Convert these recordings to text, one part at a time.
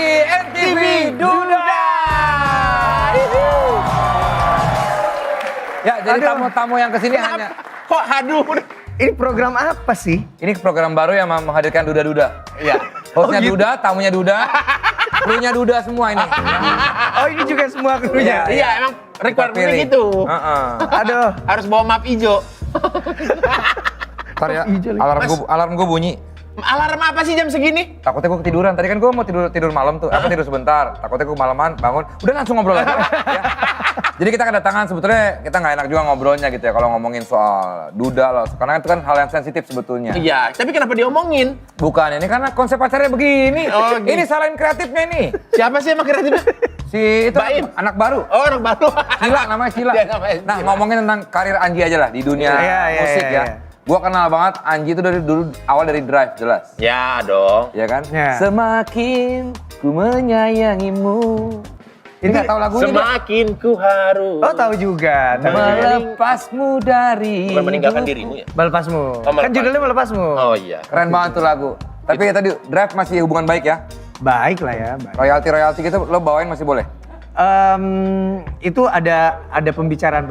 di NTV Duda. Ya, jadi tamu-tamu yang kesini hanya... Kok haduh? Ini program apa sih? Ini program baru yang menghadirkan Duda-Duda. Iya. Hostnya gitu. Duda, tamunya Duda, krunya Duda semua ini. Oh ini juga semua krunya? Iya. Iya, emang requirementnya pilih. gitu. Aduh. Harus bawa map hijau. Ntar ya, alarm gue bunyi. Alarm apa sih jam segini? Takutnya gue ketiduran. Tadi kan gue mau tidur malam tuh. Apa tidur sebentar. Takutnya gue malaman bangun. Udah langsung ngobrol aja. Ya. Jadi kita kedatangan sebetulnya kita nggak enak juga ngobrolnya gitu ya kalau ngomongin soal Duda loh. Karena itu kan hal yang sensitif sebetulnya. Iya, tapi kenapa diomongin? Bukan ini karena konsep acaranya begini. Oh, gitu. Ini salahin kreatifnya nih. Siapa sih emang kreatifnya? Si itu Baim. anak baru. Oh, anak baru. Cila namanya Cila. Dia namanya Nah Cila. ngomongin tentang karir Anji aja lah di dunia Iya, musik ya. Gua kenal banget Anji itu dari dulu awal dari Drive jelas. Ya dong. Ya kan? Ya. Semakin ku menyayangimu. Ini nggak tahu lagunya nggak? Semakin ku harus. Oh tahu juga. Tahu juga. Melepasmu dari Bukan meninggalkan hidup. dirimu ya? Melepasmu. Oh, Kan Melepas. judulnya Melepasmu. Oh iya. Keren banget tuh lagu. Tapi tadi Drive masih hubungan baik ya. Baik lah ya. Baik. Royalti gitu lo bawain masih boleh. Itu ada pembicaraan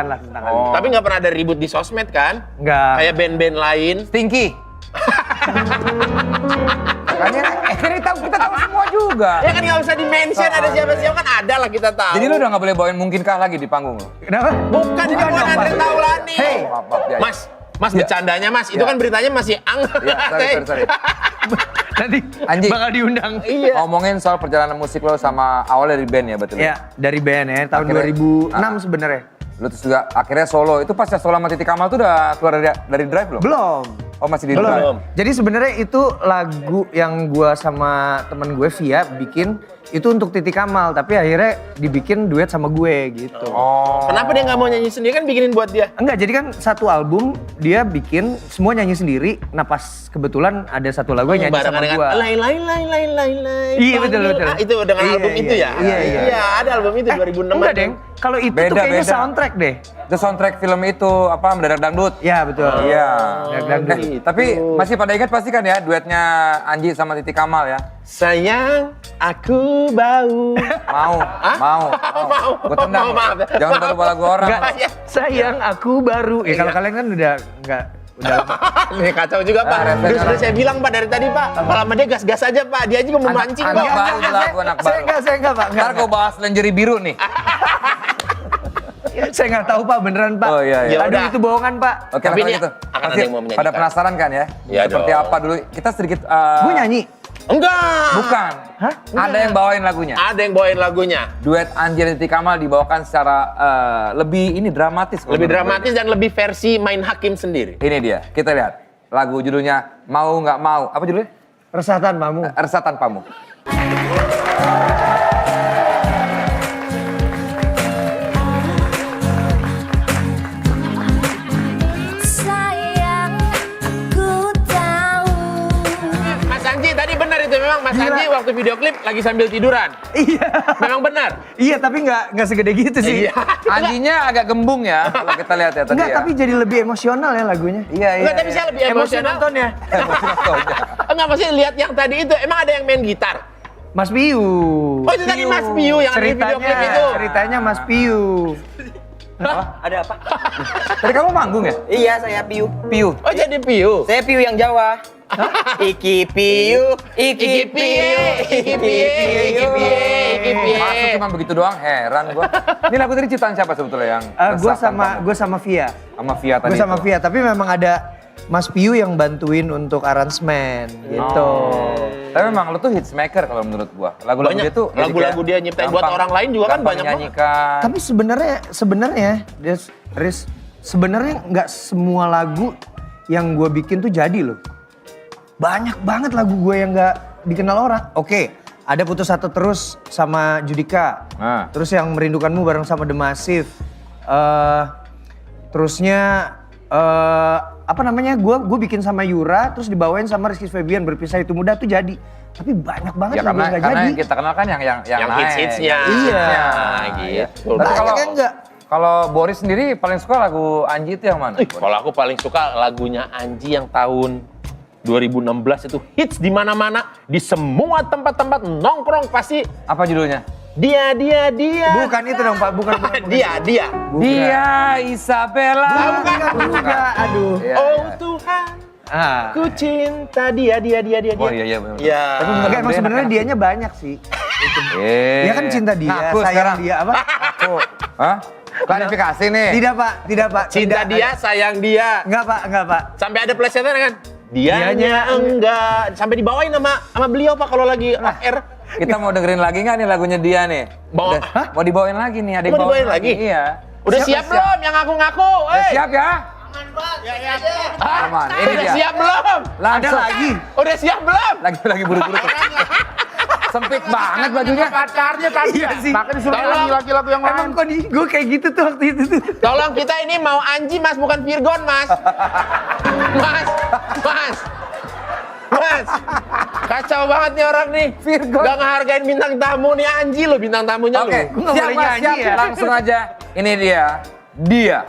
lah tentang hal itu. Oh. Tapi nggak pernah ada ribut di sosmed kan? Enggak. Kayak band-band lain. Stinky. Makanya kita tahu semua juga. Ya kan nggak usah di-mention ada siapa-siapa kan ada lah kita tahu. Jadi lo udah nggak boleh bawain mungkinkah lagi di panggung lo? Kenapa? Bukan ini bukan dong, Andre Pak. Taulani. Hey. Maaf, ya. Mas Ya. bercandanya mas, itu Ya. kan beritanya masih Ya, sorry. Nanti Anji. bakal diundang. Iya. Ngomongin soal perjalanan musik lo sama awal dari band ya betul? Ya, dari band ya, tahun Akhirnya- 2006 sebenarnya. Lo terus juga akhirnya solo. Itu pas ya solo sama Titi Kamal tuh udah keluar dari Drive belum? Belum. Oh masih di Belum. Drive? Jadi sebenarnya itu lagu yang gua sama temen gue Via bikin itu untuk Titi Kamal, tapi akhirnya dibikin duet sama gue gitu. Oh. Kenapa dia nggak mau nyanyi sendiri kan bikinin buat dia? Enggak, jadi kan satu album dia bikin semua nyanyi sendiri. Nah pas kebetulan ada satu lagu yang nyanyi sama Barengan gua. dengan lain. Iya, betul. Itu dengan Iya, album iya, itu ya? iya. Iya, ada album itu 2006. Enggak, Deng. Kalau itu tuh Beda, kayaknya beda. soundtrack deh. Itu soundtrack film itu apa Mendadak Dangdut? Ya, betul. Iya. Dangdut. Tapi masih pada ingat pasti kan ya duetnya Anji sama Titi Kamal ya? Sayang, aku bau. Mau. Mau. Gue tendang. Oh, maaf. Jangan baru lagu orang. Enggak, sayang aku baru. Ya kalau kalian kan udah lama. Ini kacau juga Pak. referensi Sudah orang. saya bilang Pak dari tadi Pak. Malah sama dia gas-gas aja Pak. Dia juga mau memancing anak Pak. baru lagu anak baru. Saya enggak, Pak. Ntar gue bahas lingerie biru nih. Saya nggak tahu Pak, beneran Pak. Oh, iya, iya. Aduh, Udah. itu bohongan Pak. Oke, Tapi lah, ini kalau gitu. akan ada Pasti yang mau menyanyikan. pada penasaran kan ya? Iya Seperti dong. apa dulu? Kita sedikit... Gue nyanyi. Enggak. Bukan. Hah? Ada yang bawain lagunya. Ada yang bawain lagunya. Duet Anji dan Titi Kamal dibawakan secara lebih ini dramatis. kalau Lebih menurut gue. dramatis dan lebih versi main hakim sendiri. Ini dia, kita lihat. Lagu judulnya Mau Nggak Mau. Apa judulnya? Resah tanpamu. Resah Tanpamu. Sayang, aku tahu. Mas Anji tadi benar itu memang Mas Gila. Anji waktu video klip lagi sambil tiduran. Iya. Memang benar. Iya, tapi nggak segede gitu sih. Iya. Anjinya agak gembung ya, kalau kita lihat ya tadi Enggak, ya. tapi jadi lebih emosional ya lagunya. Iya, iya. Enggak, tapi saya lebih Emosi emosional. nontonnya. Emosi nontonnya. Enggak, maksudnya lihat yang tadi itu emang ada yang main gitar. Mas Piu. Oh, itu tadi Mas Piu yang ada di video klip itu. Ceritanya Mas Piu. Ada apa? Tadi kamu manggung ya? Iya, saya Piu. Piu. Oh, jadi Piu. Saya Piu yang Jawa. Iki Piu, Iki Piu, Iki Piu, Iki Piu, Iki Piu. Masuk cuma begitu doang, heran gua. Ini lagu tadi ciptaan siapa sebetulnya yang Gue Resah Tanpamu? sama Via. Sama Via tadi. Gue sama itu. Via, tapi memang ada Mas Piu yang bantuin untuk aransemen gitu. Oh. Tapi memang lu tuh hits maker kalau menurut gua. Lagu-lagu Banyak dia tuh lagu-lagu dia nyiptain buat orang lain juga kan banyak banget. nyanyikan. Tapi sebenarnya Riz, sebenarnya nggak semua lagu yang gue bikin tuh jadi loh. Banyak banget lagu gue yang nggak dikenal orang. Oke, ada Putus Satu Terus sama Judika. Nah. Terus yang Merindukanmu bareng sama The Massive. Terusnya apa namanya? Gue bikin sama Yura, terus dibawain sama Rizky Febian, Berpisah Itu Mudah tuh jadi. Tapi banyak banget Ya lagu yang nggak karena jadi. yang kita kenal kan yang Yang naik. hits-hitsnya. Iya. Gitu. Tapi Banyak yang nggak. kalau Boris sendiri paling suka lagu Anji itu yang mana? Kalau aku paling suka lagunya Anji yang tahun 2016 itu hits di mana-mana, di semua tempat-tempat nongkrong pasti Apa judulnya? dia. Bukan itu dong Pak, bukan. Dia. Bukan. Dia Isabella. Bukan juga, aduh. Iya, Oh iya. Tuhan, Ah. ku cinta dia. Oh iya benar. Ya. Tapi Enggak, emang sebenarnya dianya banyak sih. Dia kan cinta dia, Ngaku sayang sekarang. dia apa? Aku. Hah? Klarifikasi nih. Tidak Pak. Cinta Tidak. dia, sayang dia. Enggak Pak. Sampai ada plesetan kan? Dianya enggak. Sampai dibawain sama beliau Pak kalau lagi off air. Kita mau dengerin lagi nggak nih lagunya dia nih? Bawa- Udah, mau dibawain lagi nih, ada yang Mau dibawain bawain lagi? Iya. Udah siap belum yang ngaku-ngaku? Udah Hey. siap ya? Hah? Aman, ini Udah dia. siap belum? Ada Langsung. lagi. Udah siap belum? Lagi buru-buru tuh. Sempit banget bajunya. Pacarnya tadi Iya ya. sih. Makanya disuruh Tolong. nyanyi laki-laki yang lain. Emang kok gue kayak gitu tuh waktu itu tuh. Tolong kita ini mau Anji Mas, bukan Virgon Mas. Mas. Kacau banget nih orang nih. Virgon. Gak ngehargain bintang tamu nih Anji lo bintang tamunya lo. Oke, Gua nggak siap boleh Mas, nyanyi siap. ya. Langsung aja. Ini dia. Dia.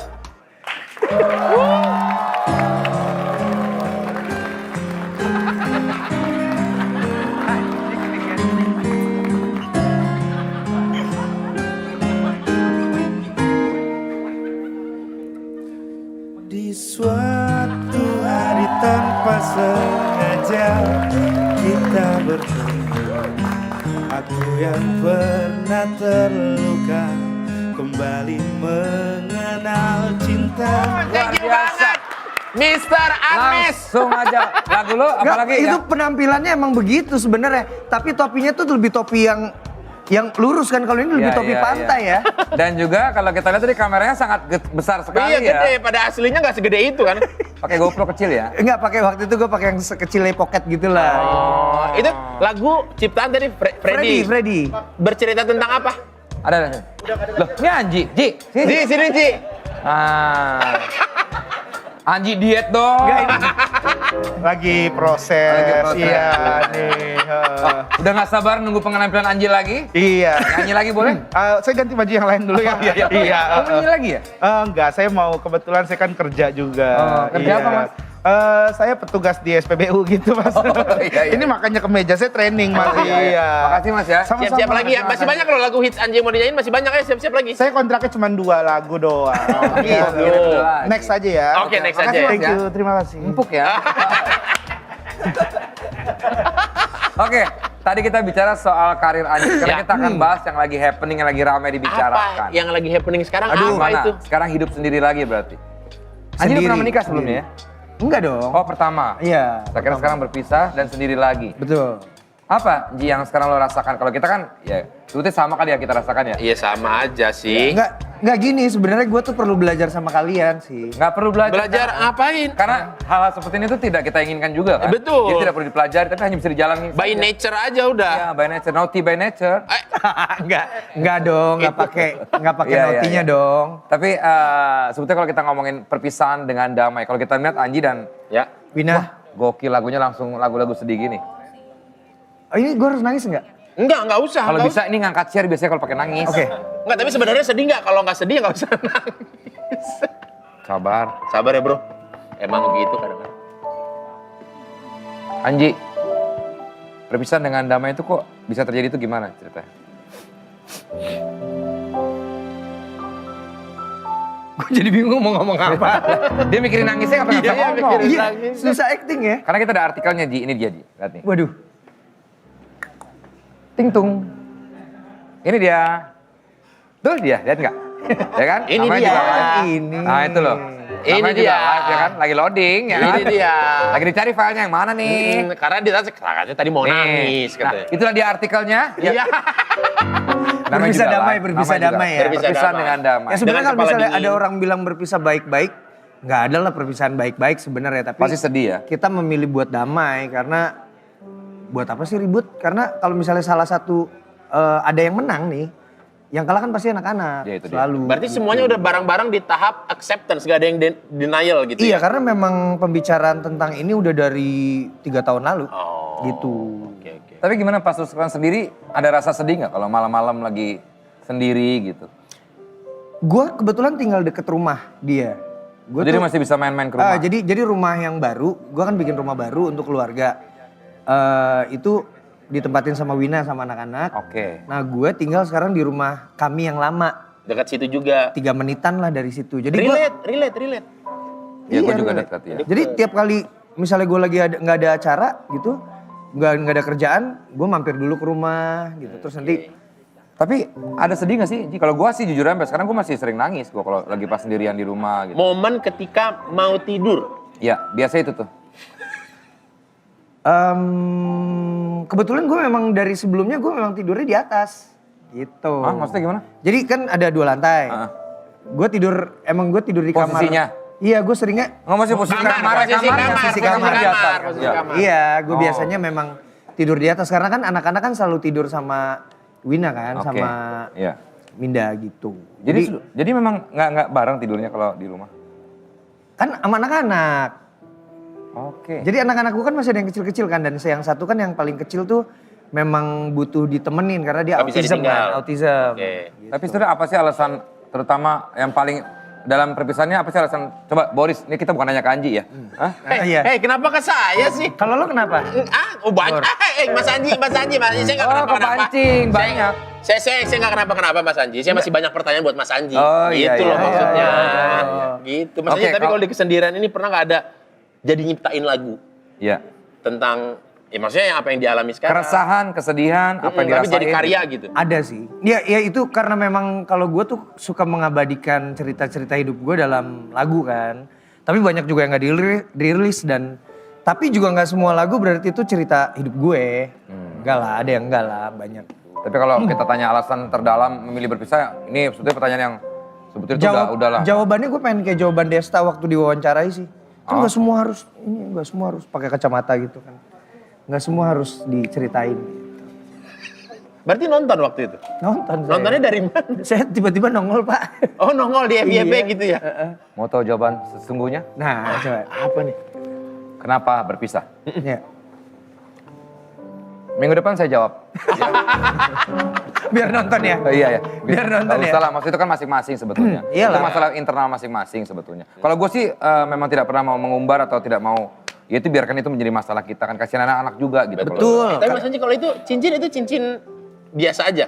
Di suatu hari tanpa sengaja kita bertemu. Aku yang pernah terluka kembali mengenal cinta. Thank you banget. Mr. Anes. Langsung aja. Lagu lo Nggak, apalagi itu ya? penampilannya emang begitu sebenarnya. Tapi topinya tuh lebih topi yang lurus kan, kalau ini lebih Iya, topi iya, pantai ya. Dan juga kalau kita lihat tadi kameranya sangat besar sekali Iya ya. gede, pada aslinya gak segede itu kan. Pakai GoPro kecil ya. Enggak pakai, waktu itu gue pakai yang sekecilnya pocket gitu lah. Oh, itu lagu ciptaan dari Freddy. Freddy. Bercerita tentang apa? Ada. Loh, ini Anji. Ji, sini. Sini Ci. Ah. Anji diet dong. Lagi proses. Lagi proses. Iya nih. Udah gak sabar nunggu penampilan Anji lagi? Iya. Nyanyi lagi boleh? Saya ganti baju yang lain dulu ya. Iya. Kamu nyanyi lagi ya? Enggak, saya mau kebetulan saya kan kerja juga. Oh, kerja apa, Mas? Saya petugas di SPBU gitu Mas. iya. Ini makanya ke meja saya training Mas. Iya. Makasih Mas ya. Sama-sama, Siap-siap lagi ya. terima Masih kasih. banyak loh lagu hits Anji yang mau dinyanyiin, masih banyak ya. Siap-siap lagi. Saya kontraknya cuma 2 lagu doang. gitu. Next aja ya. Oke, next aja. Makasih, Mas, Thank you, terima kasih. Empuk ya. Oke, tadi kita bicara soal karir Anji. Sekarang Ya. kita akan bahas yang lagi happening, yang lagi ramai Apa dibicarakan. yang lagi happening sekarang? Aduh, apa mana? itu? Sekarang hidup sendiri lagi berarti. Anji udah pernah menikah sebelumnya ya? Enggak dong. Oh, pertama. Iya. Saya kira sekarang berpisah dan sendiri lagi. Betul. Apa Ji yang sekarang lo rasakan? Kalau kita kan ya sebetulnya sama kali ya kita rasakan ya. Iya sama aja sih. Enggak gini, sebenarnya gue tuh perlu belajar sama kalian sih. Nggak perlu belajar. Belajar ngapain? Karena hal-hal seperti ini tuh tidak kita inginkan juga kan. Betul. Jadi tidak perlu dipelajari tapi hanya bisa dijalani. By saja. nature aja udah. Ya, by nature, naughty by nature. Enggak dong, enggak pakai Iya, iya, notinya iya. dong. Tapi sebetulnya kalau kita ngomongin perpisahan dengan damai, kalau kita lihat Anji dan Ya. Wina, gokil lagunya langsung lagu-lagu sedih gini. oh ini gue harus nangis enggak? Enggak usah. Kalau nggak bisa ini ngangkat share biasanya kalau pakai nangis. Oke. Enggak, tapi sebenarnya sedih nggak? Kalau nggak sedih nggak usah nangis. Sabar. Sabar ya bro. Emang begitu kadang-kadang. Anji, perpisahan dengan damai itu kok bisa terjadi itu gimana ceritanya? Gue jadi bingung mau ngomong apa. Dia mikirin nangisnya apa nggak bisa ngomong? mikirin Iya, nangis. susah acting ya. Karena kita ada artikelnya Ji, ini dia Ji, lihat nih. Waduh. Ting tung. Ini dia. Tuh dia, lihat nggak? Ya kan? Ini Namanya dia. juga live. Ini. Nah itu loh. Ini Namanya juga dia. live ya kan? Lagi loading ya kan? Ini dia. Lagi dicari filenya yang mana nih? Karena dia katanya tadi mau Nih. nangis Nah, katanya. itulah dia artikelnya. Iya. Namanya Berpisah juga damai, live. berpisah Namanya juga damai ya. Berpisah Berpisah damai. dengan damai. Ya sebenarnya Dengan kalau kepala misalnya dingin. ada orang bilang berpisah baik-baik, nggak ada lah perpisahan baik-baik sebenarnya. Tapi Pasti sedih ya. kita memilih buat damai karena buat apa sih ribut? Karena kalau misalnya salah satu ada yang menang nih, yang kalah kan pasti anak-anak. Ya, itu dia. Selalu. Berarti semuanya udah bareng-bareng di tahap acceptance, gak ada yang denial gitu Iya, ya? karena memang pembicaraan tentang ini udah dari 3 tahun lalu. Oh. Gitu. Oke, oke. Tapi gimana pas lu sekarang sendiri, ada rasa sedih nggak kalau malam-malam lagi sendiri gitu? Gue kebetulan tinggal deket rumah dia. Gua Jadi tuh- masih bisa main-main ke rumah. Jadi rumah yang baru, gue kan bikin rumah baru untuk keluarga. Itu ditempatin sama Wina sama anak-anak. Oke. Nah gue tinggal sekarang di rumah kami yang lama. Dekat situ juga. 3 menitan lah dari situ. Jadi gue Relate. Ya gue Iya, juga relate. dekat ya. Jadi tiap kali misalnya gue lagi nggak ada acara gitu, nggak ada kerjaan, gue mampir dulu ke rumah gitu. Terus nanti Tapi ada sedih gak sih? Ji? Kalau gue sih jujur sampai sekarang gue masih sering nangis gue kalau lagi pas sendirian di rumah gitu. Momen ketika mau tidur. Ya biasa itu tuh. kebetulan gue memang dari sebelumnya gue memang tidurnya di atas gitu. Ah, maksudnya gimana? Jadi kan ada 2 lantai. Ah. Gue tidur di kamar. Posisinya? Iya, gue seringnya. Nggak masih posisi Kamar, kamar, posisi kamar, posisi kamar di atas. posisi Ya. kamar. Iya, gue Oh. biasanya memang tidur di atas karena kan anak-anak kan selalu tidur sama Wina kan, Oke. sama Iya. Minda gitu. Jadi memang nggak bareng tidurnya kalau di rumah. Kan sama anak-anak. Oke. Jadi anak-anak gue kan masih ada yang kecil-kecil kan, dan yang satu kan yang paling kecil tuh memang butuh ditemenin karena dia Nggak bisa autism ditinggal. kan, autism. Oke. Tapi sebenarnya apa sih alasan terutama yang paling dalam perpisahannya apa sih alasan? Coba Boris, ini kita bukan nanya ke Anji ya. Hah? Iya. Kenapa ke saya sih? Kalau lo kenapa? Banyak. Mas Anji, saya nggak Oh, kenapa-kenapa. kepancing, banyak. Saya nggak kenapa-kenapa Mas Anji. Saya masih banyak pertanyaan buat Mas Anji. Oh, iya, Gitu iya, loh iya, maksudnya. iya. Gitu. Mas Anji, Oke, tapi kalau- kalau di kesendirian ini pernah nggak ada jadi nyiptain lagu Iya. tentang, ya maksudnya apa yang dialami sekarang. Keresahan, kesedihan, apa yang Tapi dirasain. jadi karya gitu. Ada sih. Ya itu karena memang kalau gue tuh suka mengabadikan cerita-cerita hidup gue dalam lagu kan. Tapi banyak juga yang gak dirilis dan tapi juga nggak semua lagu berarti itu cerita hidup gue. Enggak lah, ada yang enggak lah, banyak. Tapi kalau kita tanya alasan terdalam memilih berpisah, ini sebetulnya pertanyaan yang sebetulnya itu udahlah. Jawabannya gue pengen kayak jawaban Desta waktu diwawancarai sih. Kan nggak semua harus nggak semua harus pakai kacamata gitu kan. Nggak semua harus diceritain. Berarti nonton waktu itu? Nonton saya. Nontonnya dari mana? Saya tiba-tiba nongol Pak. Oh nongol di FYP Iya. gitu ya? Mau tahu jawaban sesungguhnya? Nah coba. Apa nih? Kenapa berpisah? Ya. Minggu depan saya jawab. Biar nonton ya. Iya ya. Biar nonton Nggak ya. usah lah, maksud itu kan masing-masing sebetulnya. Iyalah. Itu masalah internal masing-masing sebetulnya. Kalau gue sih memang tidak pernah mau mengumbar atau tidak mau, ya itu biarkan itu menjadi masalah kita kan, kasihan anak-anak juga gitu. kalau- Betul. Tapi Mas Anji kalau itu cincin biasa aja?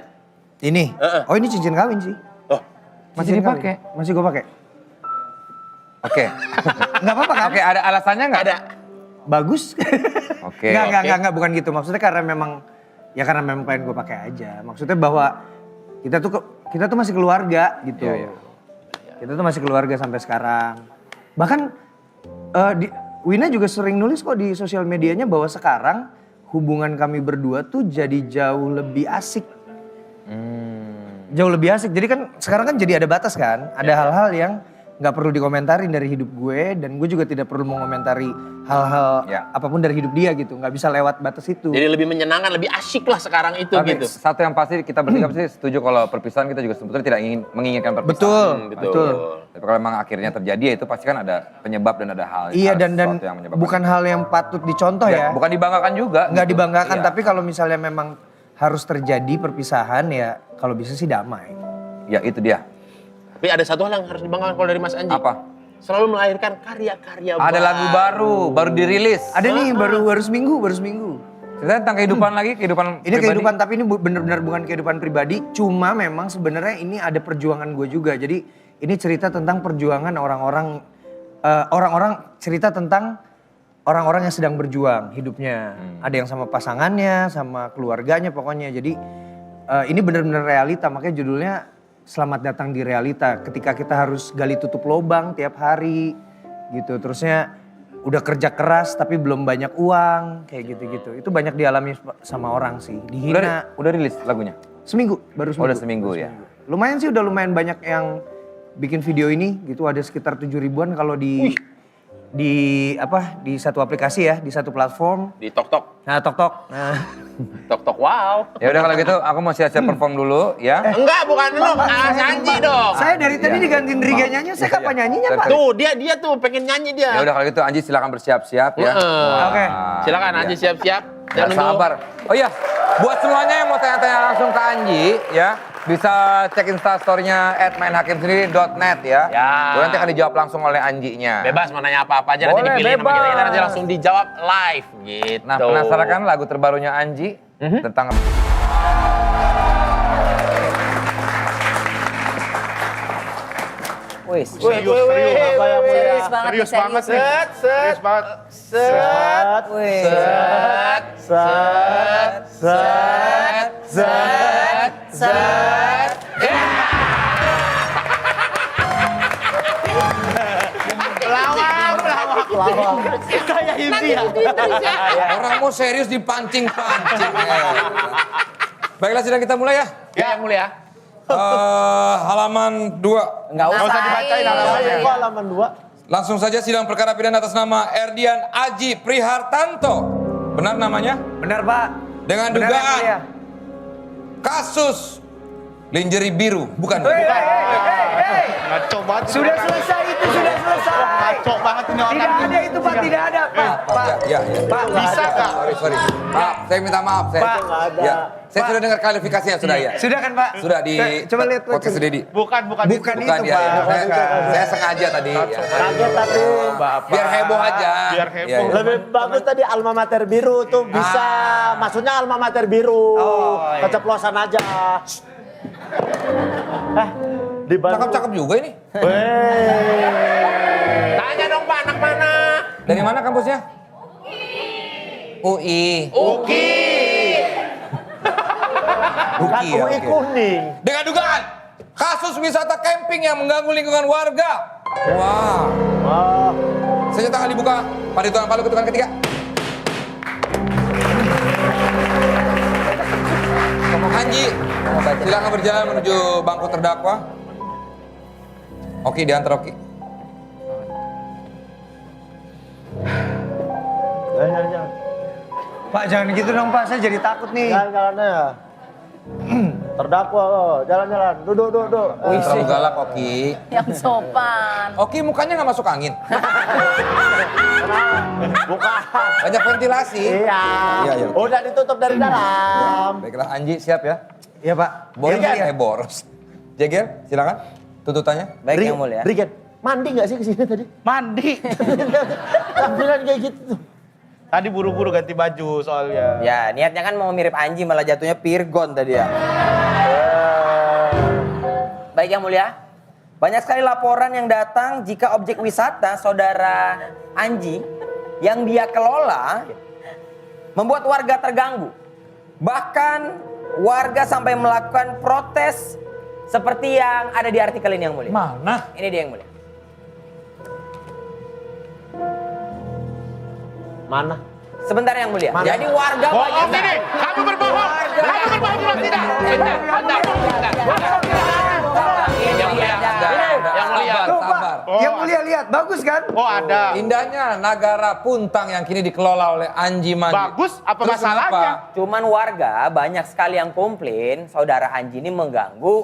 Ini. Oh ini cincin kawin sih. Oh, Masih Cincin dipakai? kawin. Masih gue pakai. Oke. Nggak apa-apa kan? Oke, ada alasannya nggak? ada. Bagus. Oke. Enggak, bukan gitu. Maksudnya karena memang pengen gue pakai aja. Maksudnya bahwa kita tuh masih keluarga gitu. Iya, iya. Kita tuh masih keluarga sampai sekarang. Bahkan Wina juga sering nulis kok di sosial medianya bahwa sekarang hubungan kami berdua tuh jadi jauh lebih asik. Jauh lebih asik. Jadi kan sekarang kan jadi ada batas kan. Ada hal-hal yang nggak perlu dikomentarin dari hidup gue dan gue juga tidak perlu mengomentari hal-hal Ya. apapun dari hidup dia gitu. Nggak bisa lewat batas itu. Jadi lebih menyenangkan, lebih asyik lah sekarang itu Tapi gitu. satu yang pasti kita bertiga pasti setuju kalau perpisahan kita juga sebetulnya tidak menginginkan perpisahan. Betul, betul. betul. Tapi kalau memang akhirnya terjadi ya itu pasti kan ada penyebab dan ada hal. Iya dan sesuatu yang menyebabkan. bukan hal yang patut dicontoh ya. Bukan dibanggakan juga. Nggak gitu. dibanggakan Iya. tapi kalau misalnya memang harus terjadi perpisahan ya kalau bisa sih damai. Ya itu dia. Tapi ada satu hal yang harus dibanggakan kalau dari Mas Anji. Apa? Selalu melahirkan karya-karya Ada lagu baru dirilis. Ada nih baru seminggu. Cerita tentang kehidupan lagi, kehidupan Ini pribadi. kehidupan tapi ini benar-benar bukan kehidupan pribadi. Cuma memang sebenarnya ini ada perjuangan gue juga. Jadi ini cerita tentang perjuangan orang-orang cerita tentang orang-orang yang sedang berjuang hidupnya. Ada yang sama pasangannya, sama keluarganya pokoknya. Jadi ini benar-benar realita. Makanya judulnya Selamat Datang di Realita. Ketika kita harus gali tutup lubang tiap hari gitu. Terusnya udah kerja keras tapi belum banyak uang kayak gitu-gitu. Itu banyak dialami sama orang sih. Dihina. Udah rilis lagunya? Seminggu, baru seminggu. Udah seminggu ya. Lumayan sih udah lumayan banyak yang bikin video ini gitu. Ada sekitar 7 ribuan kalau di satu aplikasi ya, di satu platform. Di Tok-Tok. Nah, Tok. Nah. Tok-Tok, wow. Ya udah kalau gitu aku mau siap-siap perform dulu ya. Enggak, bukan lu, Mas Anji dong. Saya dari tadi digantiin Riga nyanyi, saya kapan nyanyinya, Pak? Tuh, dia tuh pengen nyanyi dia. Ya udah kalau gitu Anji silakan bersiap-siap ya. Oke. Silakan iya. Anji siap-siap. Nggak Jangan nunggu. sabar. Oh iya, buat semuanya yang mau tanya-tanya langsung ke Anji ya, Bisa cek instastorynya @mainhakimsendiri.net ya. Ya. Boleh nanti akan dijawab langsung oleh Anjinya. Bebas mau nanya apa-apa aja nanti Boleh, dipilih sama kita bebas. nanti langsung dijawab live gitu. Nah, penasaran kan lagu terbarunya Anji tentang Wis. Serius banget. Serius banget. Serius banget nih. Serius banget. Set, Wis. set, set, set, set, set. Kayak India. orang mau serius dipancing-pancing. Baiklah, sidang kita mulai ya. Ya, yang mulia. Halaman 2. Enggak Nggak usah. usah dibacain halamannya. Halaman 2. Langsung saja sidang perkara pidana atas nama Erdian Aji Prihartanto. Benar namanya? Benar, Pak. Dengan Benar, Yang dugaan Mulia. kasus lingerie biru. Bukan. Ngaco banget. Sudah selesai itu, sudah selesai. Ngaco banget ini orang. Tidak ada itu, Pak. Tidak ada, Pak. Pak. Ya. Pak, Bisa nggak? Sorry. Maaf, saya minta maaf. Saya, Pak. Ya, saya sudah dengar klarifikasinya sudah ya. Sudah kan, Pak? Sudah di Coba lihat. podcast Deddy. Bukan Bukan itu. itu, Bukan ya. Pak. Saya sengaja tadi. Ya. Kaget tapi Biar heboh aja. Biar heboh. Ya. lebih bagus tadi alma mater biru tuh bisa. Maksudnya alma mater biru. Oh, iya. Keceplosan aja. Di Bandung. Cakep-cakep juga ini. Tanya dong Pak, anak mana? Dari mana kampusnya? UI. Uki. Kan ya, UI oke. kuning. Dengan dugaan kasus wisata camping yang mengganggu lingkungan warga. Wah. Wah. Senjata akan dibuka. Parituan Palu ketukan ketiga. Anji, silakan berjalan menuju bangku terdakwa. Oki, diantar Oki. Jangan. Pak, jangan gitu dong, Pak. Saya jadi takut nih. Jalan ya. Terdakwa loh. Jalan-jalan. Duduk. Terlalu galak Oki. Yang sopan. Oki mukanya nggak masuk angin. Bukan. Banyak ventilasi. Iya. Iya. Udah ditutup dari dalam. Baiklah, Anji siap ya. Iya, Pak. Boros Iya, ya, boros. Jegel, silakan. Tuntutannya. Baik Yang Mulia. Rigen, mandi nggak sih kesini tadi? Mandi. Tampilan kayak gitu. Tadi buru-buru ganti baju soalnya. Ya, niatnya kan mau mirip Anji malah jatuhnya Pirgon tadi ya. Baik Yang Mulia. Banyak sekali laporan yang datang jika objek wisata saudara Anji yang dia kelola membuat warga terganggu. Bahkan warga sampai melakukan protes seperti yang ada di artikel ini Yang Mulia. Mana? Ini dia Yang Mulia. Mana? Sebentar Yang Mulia. Mana? Jadi warga Bohong ini. Kamu berbohong. Kamu berbohong juga tidak. Yang mulia. Yang mulia. Tuh, Pak. Sabar. Yang Mulia lihat. Bagus kan? Oh ada. Indahnya Nagara Puntang yang kini dikelola oleh Anji Mandi. Bagus, apa Terus masalahnya? kenapa? Cuman warga banyak sekali yang komplain saudara Anji ini mengganggu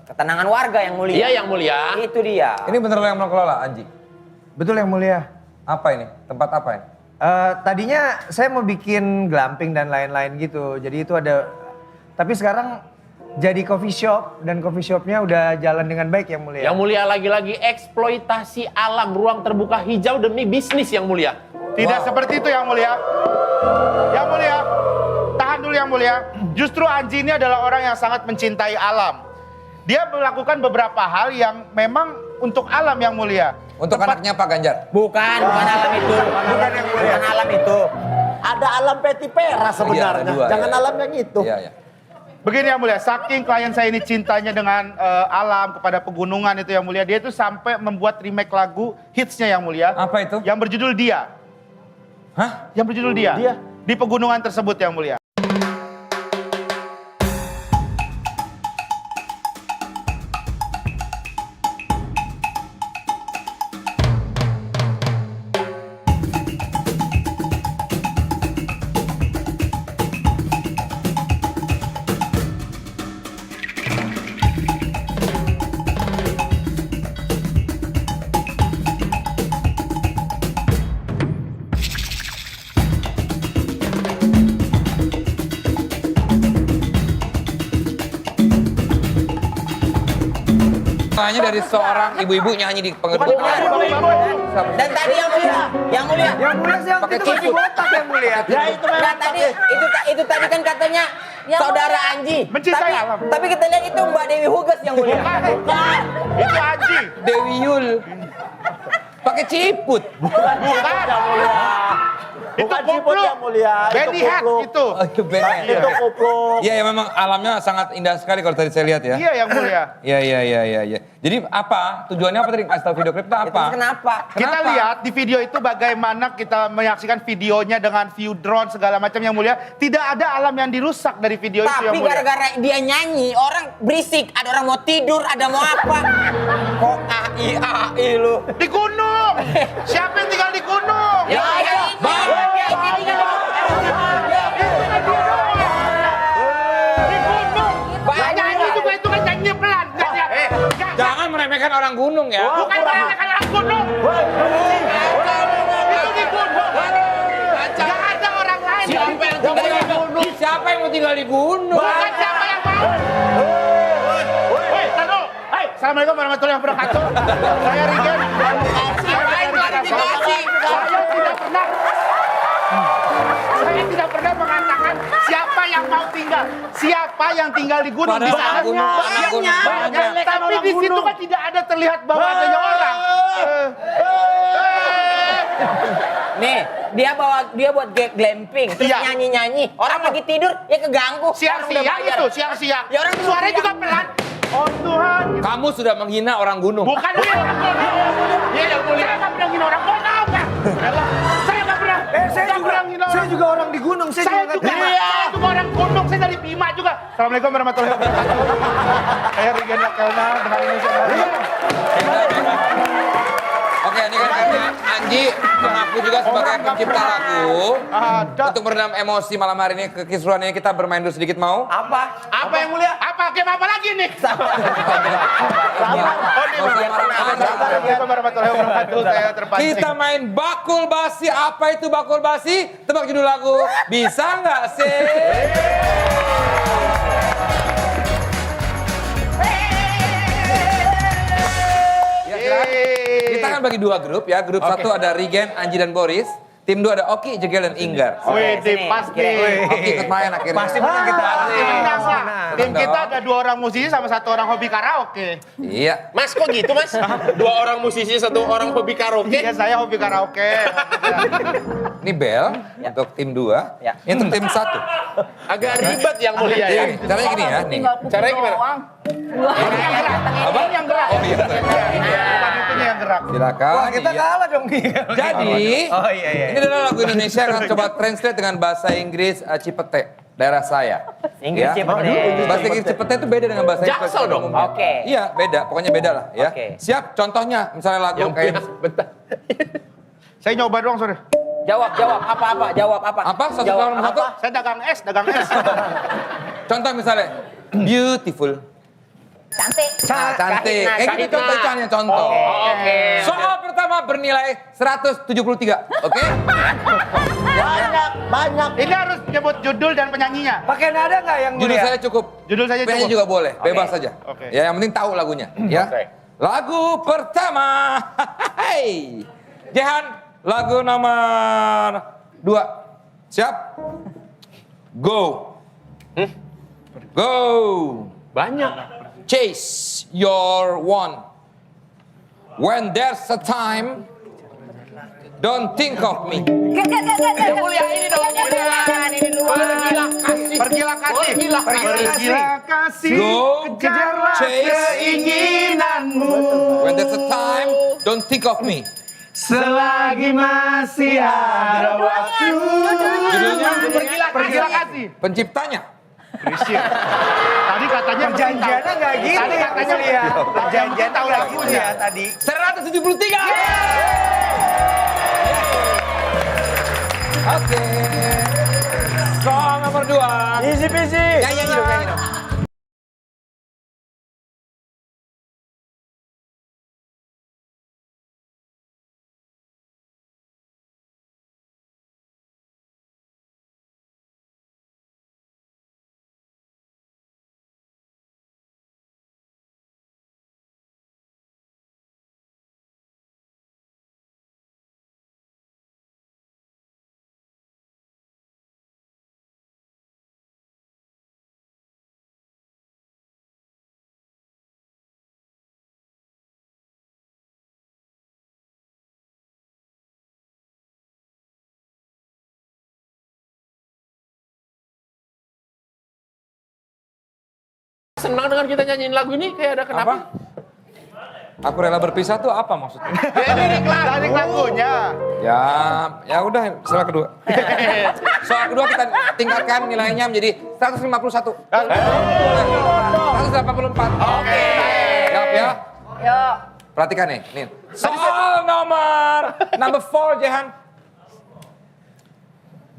ketenangan warga Yang Mulia. Iya Yang Mulia. Itu dia. Ini bener lo yang mengelola Anji? Betul, Yang Mulia. Apa ini? Tempat apa ini? Tadinya saya mau bikin glamping dan lain-lain gitu. Jadi itu ada. Tapi sekarang jadi coffee shop dan coffee shopnya udah jalan dengan baik Yang Mulia. Yang Mulia lagi-lagi eksploitasi alam ruang terbuka hijau demi bisnis Yang Mulia. Tidak seperti itu Yang Mulia. Yang Mulia, tahan dulu Yang Mulia. Justru Anji ini adalah orang yang sangat mencintai alam. Dia melakukan beberapa hal yang memang untuk alam Yang Mulia. Untuk anaknya Pak Ganjar. Bukan alam itu. Bukan alam itu. Ada alam peti pera sebenarnya. ada dua, Jangan ya. alam yang itu. Iya, iya. Begini Yang Mulia, saking klien saya ini cintanya dengan alam kepada pegunungan itu Yang Mulia, dia itu sampai membuat remake lagu hitsnya Yang Mulia. Apa itu? Yang berjudul Dia. Hah? Yang berjudul Dia. Dia. Di pegunungan tersebut Yang Mulia. Hanya dari seorang ibu-ibu nyanyi di penggerukan. Dan tadi yang mulia. Yang mulia sih yang Pakai itu masih ciput. botak yang mulia. Ya itu memang Nah, tadi itu tadi kan katanya Yang saudara mulia. Anji. Mencintai Tapi- alam. Tapi kita lihat itu Mbak Dewi Huges yang mulia. Bukan. Itu Anji. Dewi Yul. Pakai ciput. Bukan. Itu bukan ciput kupluk. yang mulia. Belly Itu hat kupluk. itu. Oh, itu benar. Itu kupluk. Iya, ya memang alamnya sangat indah sekali kalau tadi saya lihat ya. Iya yang mulia. Iya. Jadi apa? Tujuannya apa tadi? Kasih tahu video klip itu apa? Itu kenapa? Kita Kenapa? lihat di video itu bagaimana kita menyaksikan videonya dengan view drone segala macam yang mulia. Tidak ada alam yang dirusak dari video itu yang Tapi mulia. gara-gara dia nyanyi, orang berisik. Ada orang mau tidur, ada mau apa. Kok AI lu. Di gunung. Siapa yang tinggal di gunung? Ya, ini. Di gunung. Banyak. Nyanyi juga itu kan nyanyi pelan. Jangan meremehkan orang gunung ya. Bukan meremehkan orang gunung. Itu di gunung. Gak ada orang lain. Siapa yang mau tinggal di gunung? Bukan siapa yang mau. Woi, Tano. Hai, Assalamualaikum warahmatullahi wabarakatuh. Saya Rigen. Saya tidak pernah mengatakan siapa yang mau tinggal. Siapa yang tinggal di gunung di Padahal sana. gunung, anak gunung banyak. Tapi di situ kan tidak ada terlihat bahwa adanya orang. Nih, dia buat glamping, terus Iya. nyanyi-nyanyi. Orang lagi tidur, ya keganggu. Orang udah Siang-siang bayar. itu, siang-siang. Ya, orang Suaranya juga pelan. Oh Tuhan. Kamu sudah menghina orang gunung. Bukan dia yang mulia. Dia yang mulia. Saya nggak pernah ngina orang. Mau tahu nggak? Saya nggak pernah. Nggak pernah ngina orang. Saya juga orang di gunung, saya Saya juga juga, nggak saya juga orang gunung, saya dari Bima juga. Assalamualaikum warahmatullahi wabarakatuh. Saya Rigen Nakelna dengan Indonesia Baru. Oke, ini kan karena Anji mengaku juga sebagai pencipta lagu. Ada. Untuk meredam emosi malam hari ini, kekisruhan ini kita bermain dulu sedikit mau? Apa? Apa yang mulia? Apa? Game apa lagi nih? Oh, ini Nggak usah marah-marah. Assalamualaikum warahmatullahi wabarakatuh. Saya terpancing. Kita main bakul basi. Apa itu bakul basi? Tebak judul lagu. Bisa nggak sih? Ya, silakan. Kita kan bagi dua grup ya. Grup satu ada Rigen, Anji dan Boris. Tim 2 ada Oki, Jegel dan Inggar. Wih, Sini, pasti. kira-kira. Oki ikut main akhirnya. Pasti menang kita. Pasti menang, Pak. Tim Menang kita dong. ada 2 orang musisi sama 1 orang hobi karaoke. Iya. Mas kok gitu mas? 2 orang musisi, 1 orang hobi karaoke. Iya, saya hobi karaoke. Ini bel untuk tim 2. Ya. Ini untuk tim 1. Agak ribet yang mulia ya. Jadi, caranya gini ya. Nih. Caranya gimana? Apa? Yang gerak. Oh iya. Bukan itunya yang gerak. Silakan. Wah, kita Iya. kalah dong. Jadi, Oh iya. ini adalah lagu Indonesia yang akan coba translate dengan bahasa Inggris Cipete, daerah saya. Inggris Ya. Cipete. Bahasa Inggris Cipete itu beda dengan bahasa Inggris. Jaksel dong. umumnya. Oke. Iya, beda. Pokoknya beda lah ya. Oke. Siap? Contohnya, misalnya lagu kayak bentar. Saya nyoba doang, sorry. Jawab apa? Jawab apa? apa? Satu Jawab nomor satu. Saya dagang es. Contoh misalnya, beautiful. Cantik. Nah, cantik. Kayak gitu contohnya contoh. Oke. Soal pertama bernilai 173. Oke? Banyak. Ini harus nyebut judul dan penyanyinya. Pakai nada nggak yang Judul mulia? saya cukup. Judul saja Penyanyi cukup. juga boleh, bebas saja. Oke. Ya, yang penting tahu lagunya, ya. Oke. Lagu pertama. Hey. Jehan, lagu nomor 2. Siap? Go. Go. Banyak. Chase your one. When there's a time, don't think of me. Yang mulia ini dong. Ini luar. Pergilah kasih. Pergilah kasih. Go. Kejarlah Chase. keinginanmu. When there's a time, don't think of me. Selagi masih ada waktu. Judulnya? Pergilah kasih. Penciptanya. Berisik. Tadi katanya Perjanjiannya nggak gitu Tadi ya katanya mulia. Perjanjian tahu nggak lagunya. gitu ya tadi. 173. Oke. Soal nomor 2. Easy peasy. Nyanyi dong. senang dengan kita nyanyiin lagu ini? Kayak ada kenapa? Apa? Aku rela berpisah tuh apa maksudnya? Lirik lagunya. Ya udah, soal kedua. Soal kedua kita tingkatkan nilainya menjadi 151. 184. Oke. Siap ya? Yuk. Perhatikan nih. Soal number 4, Jehan.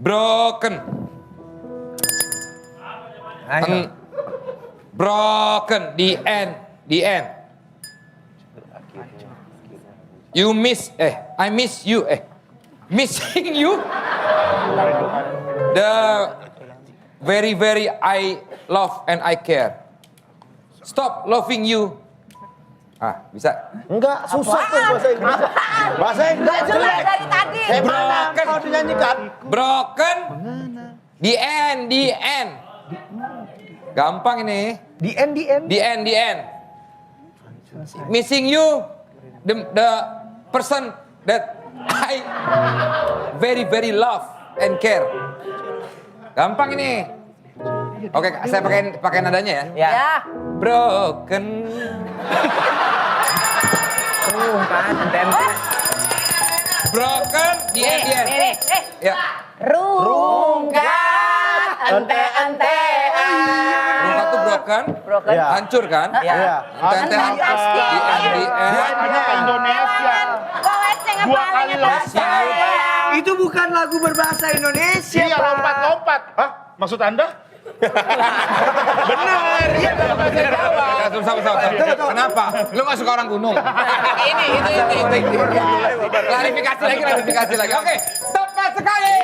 Broken. Broken. The end. I miss you. Missing you. The very, very I love and I care. Stop loving you. Bisa. Enggak, susah tuh bahasa Inggris. Bahasa Inggris Jelas jelek. dari tadi. Gimana kalau dinyanyikan? Broken. The end. Gampang ini. The end. Missing you. The person that I very, very love and care. Gampang ini. Oke, saya pakai nadanya ya. Ya. Broken. Broken, the end. Ya. Rungkat. Ente-entean. Rungkat tuh broken. Iya. Hancur kan? Iya. Ente-ente Pasti. the end. Hanya ke Indonesia. Dua kali lompat. Itu bukan lagu berbahasa Indonesia. Iya, lompat. Hah? Maksud Anda? Benar. Iya, Sabar. Kenapa? Lu gak suka orang gunung? Ini. Klarifikasi lagi. Oke, tepat sekali.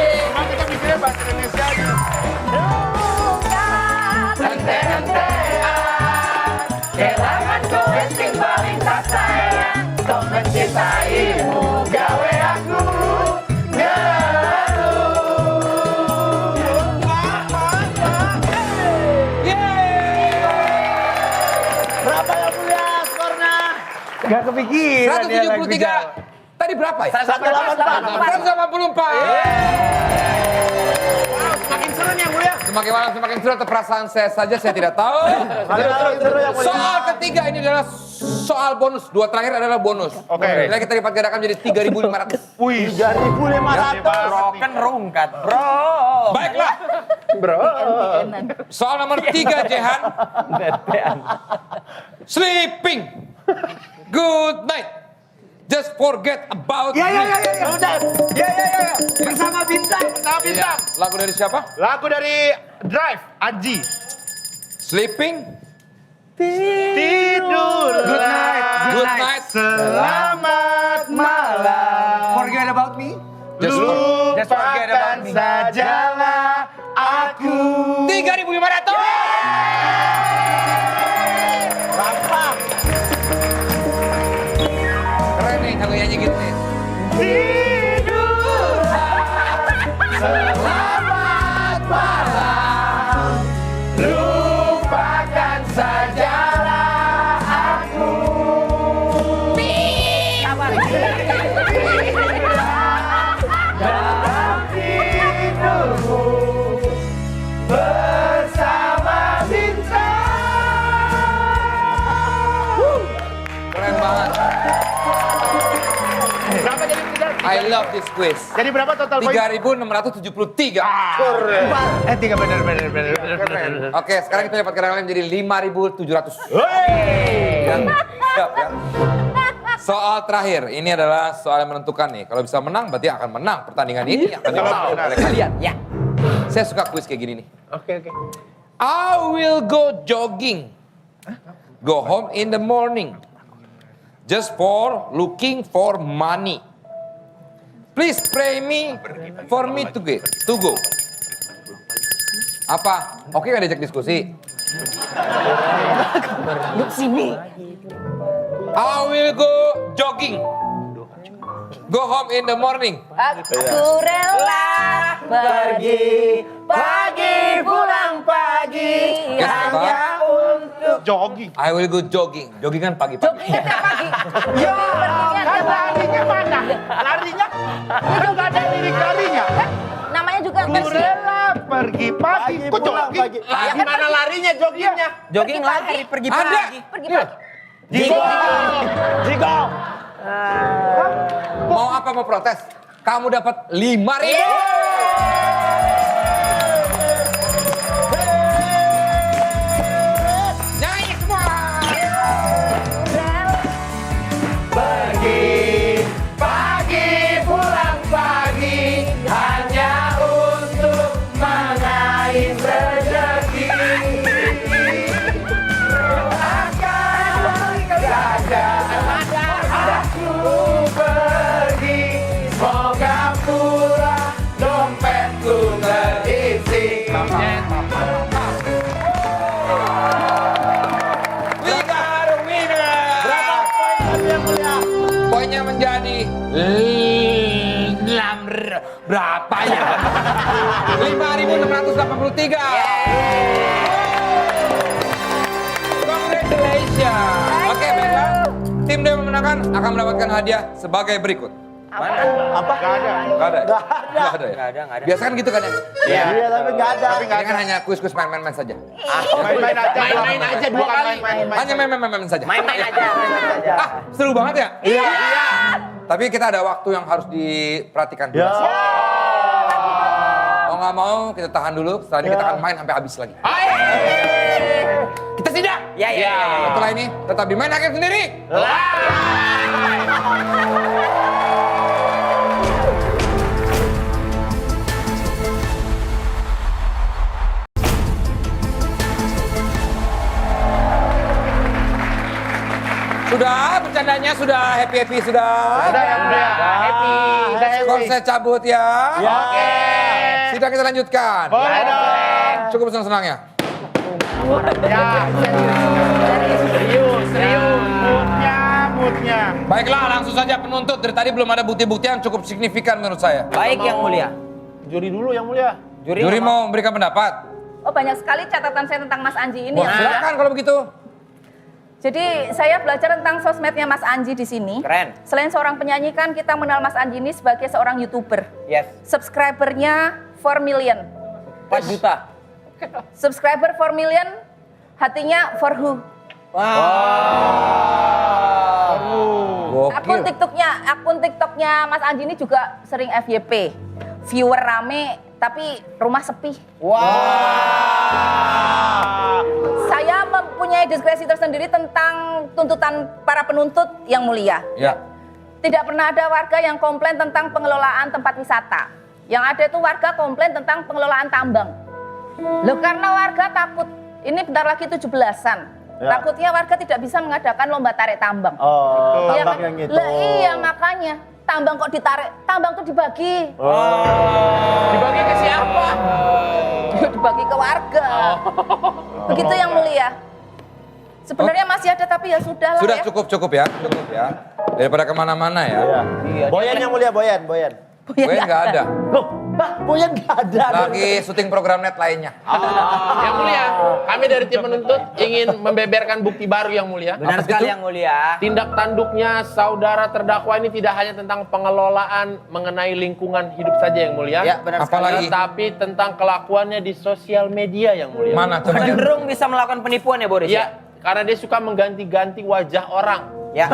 Emang kita bikinnya bahasa Indonesia aja. Kelangan kowe sing paling tak sayang. Sok mencintaimu gawe aku Berapa yang mulia skornya? Gak kepikiran ya lagu 173. Jawa. Tadi berapa ya? 184. 184. Semakin malam semakin seru, atau perasaan saya saja saya tidak tahu. Seru yang mulia. Soal ketiga ini adalah soal bonus. Dua terakhir adalah bonus. Oke. Nilai kita lipat gandakan menjadi 3.500. 3.500. Broken rungkat, bro. Baiklah. Soal nomor 3, Jehan. Sleeping. Good night. Just forget about Ya. me. Bersama bintang. Iya. Lagu dari siapa? Lagu dari Drive, Anji. Sleeping. Tidur. Good night. Selamat malam. Forget about me. Just forget Lupakan about me. sajalah aku. 3.500. Keren nih kalau nyanyi gitu nih. Tidur. Selamat malam. Lupakan sajalah aku. Dalam tidurmu bersama bintang. Keren banget. Berapa jadi kita? I love this quiz. Jadi berapa total poin? 3.673. Tiga benar. Oke, sekarang kita dapat kadang menjadi 5.700. Wey. Siap ya. Soal terakhir, ini adalah soal yang menentukan nih. Kalau bisa menang, berarti akan menang pertandingan ini. Akan dimenang oleh kalian. Ya. Saya suka kuis kayak gini nih. Oke. I will go jogging. Go home in the morning. Just for looking for money. Please pray me for me to go. Apa? Oke nggak diajak diskusi? I will go jogging. Go home in the morning. Aku rela pergi pagi pulang pagi Guess apa? hanya untuk Jogging. I will go jogging. Jogging kan pagi-pagi. jogging tiap pagi. Ya, Kan larinya mana? Larinya? Kan nggak ada lirik larinya. namanya juga Aku rela pergi pagi. Kok pulang jogging? pagi. Gimana larinya, joggingnya? Jogging lagi, pergi pagi. Pergi pagi. Jigo. Mau apa mau protes? Kamu dapat 5.000. Nyanyi semua. Pagi pulang pagi hanya untuk mengais rezeki. Akan jaga aku pergi, semoga pula dompetku terisi. We got a winner. Poinnya menjadi berapa ya? 5.683. Congratulations. Oke, baiklah. Tim Dewa memenangkan akan mendapatkan hadiah sebagai berikut. Apa? Gak ada. Gak ada? Nggak ada. Ya? Nggak ada. Biasa kan gitu kan ya? Iya, tapi nggak ada. Ini kan hanya kuis-kuis main-main saja. Main-main aja. Main-main aja 2 Bukan kali. main-main. Hanya main-main saja. Main-main aja. Ah, seru banget ya? Iya. Tapi kita ada waktu yang harus diperhatikan. Ya. Mau nggak mau kita tahan dulu, setelah ini kita akan main sampai habis lagi. Kita sidak. Ya. Setelah ini tetap dimain hakim sendiri. Sudah, bercandanya sudah, happy sudah. Udah ya, udah. Happy. Skor saya cabut ya. Oke. Sidang kita lanjutkan. Boleh dong. Cukup senang-senangnya. Ya. Serius. Moodnya. Baiklah, langsung saja penuntut. Dari tadi belum ada bukti-bukti yang cukup signifikan menurut saya. Baik Yang Mulia. Juri dulu Yang Mulia. Juri mau memberikan pendapat. Oh, banyak sekali catatan saya tentang Mas Anji ini. Wah, ya. silakan kalau begitu. Jadi saya belajar tentang sosmednya Mas Anji di sini. Keren. Selain seorang penyanyi kan kita mengenal Mas Anji ini sebagai seorang YouTuber. Yes. Subscribernya 4 million. 4 juta. Subscriber 4 million, hatinya for who? Akun TikToknya Mas Anji ini juga sering FYP. Viewer rame, tapi rumah sepi. Saya mempunyai diskresi tersendiri tentang tuntutan para penuntut yang mulia. Ya. Tidak pernah ada warga yang komplain tentang pengelolaan tempat wisata. Yang ada itu warga komplain tentang pengelolaan tambang. Loh, karena warga takut, ini bentar lagi 17-an. Ya. Takutnya warga tidak bisa mengadakan lomba tarik tambang. Oh, Iya tambang kan? yang itu. Lah iya, makanya tambang kok ditarik, tambang tuh dibagi. Dibagi ke siapa? Dibagi ke warga. Begitu Yang Mulia. Sebenarnya masih ada tapi ya sudah lah Sudah ya. cukup ya. Daripada kemana-mana ya. Iya. Boyan Yang Mulia, Boyan. Gue nggak ada. Loh, Boyan nggak ada. Lagi syuting program net lainnya. Yang Mulia, kami dari tim penuntut ingin membeberkan bukti baru Yang Mulia. Benar sekali Yang Mulia. Tindak tanduknya saudara terdakwa ini tidak hanya tentang pengelolaan mengenai lingkungan hidup saja Yang Mulia. Ya, benar Apalagi? sekali. Tapi tentang kelakuannya di sosial media Yang Mulia. Mana coba? Cenderung bisa melakukan penipuan ya Boris? Iya, karena dia suka mengganti-ganti wajah orang. Ya.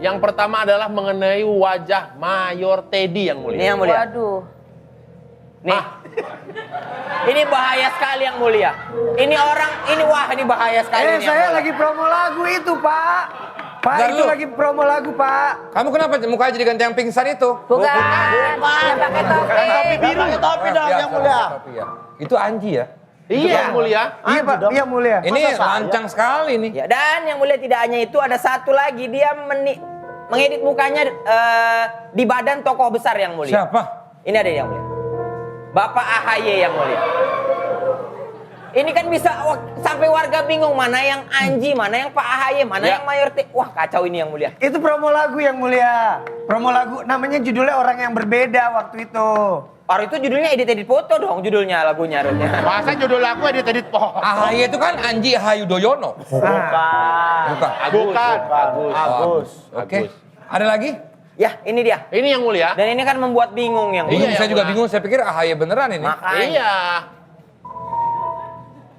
Yang pertama adalah mengenai wajah Mayor Teddy Yang Mulia. Ini Yang Mulia. Waduh. Nih. Ini bahaya sekali Yang Mulia. Ini orang, ini bahaya sekali. ini Yang Saya Mulia. lagi promo lagu itu, Pak. Pak, Bentar itu lu. lagi promo lagu, Pak. Kamu kenapa mukanya jadi ganti yang pingsan itu? Bukan. Yang pakai topi. Topi biru. Topi dong Ya, Yang Mulia. tapi ya. Itu Anji ya. Iya Yang Mulia. Iya, Pak. dong. Iya, Mulia. Ini Masa saya? lancang sekali nih. Ya, dan Yang Mulia tidak hanya itu, ada satu lagi dia mengedit mukanya di badan tokoh besar Yang Mulia. Siapa? Ini ada Yang Mulia. Bapak AHY Yang Mulia. Ini kan bisa sampai warga bingung mana yang Anji, mana yang Pak AHY, mana Ya. yang Mayor T. Wah, kacau ini Yang Mulia. Itu promo lagu Yang Mulia. Promo lagu namanya judulnya Orang Yang Berbeda waktu itu. Baru itu judulnya edit-edit foto dong judulnya lagunya harusnya. Masa judul lagu edit pohon? AHY itu kan Anji Hayudoyono. Bukan. Bukan. Agus. Oke. Ada lagi? Ya, ini dia. Ini Yang Mulia. Dan ini kan membuat bingung Yang Mulia. Bingung, Iya, saya yang juga mana? bingung. Saya pikir AHY beneran ini. Makanya. Iya.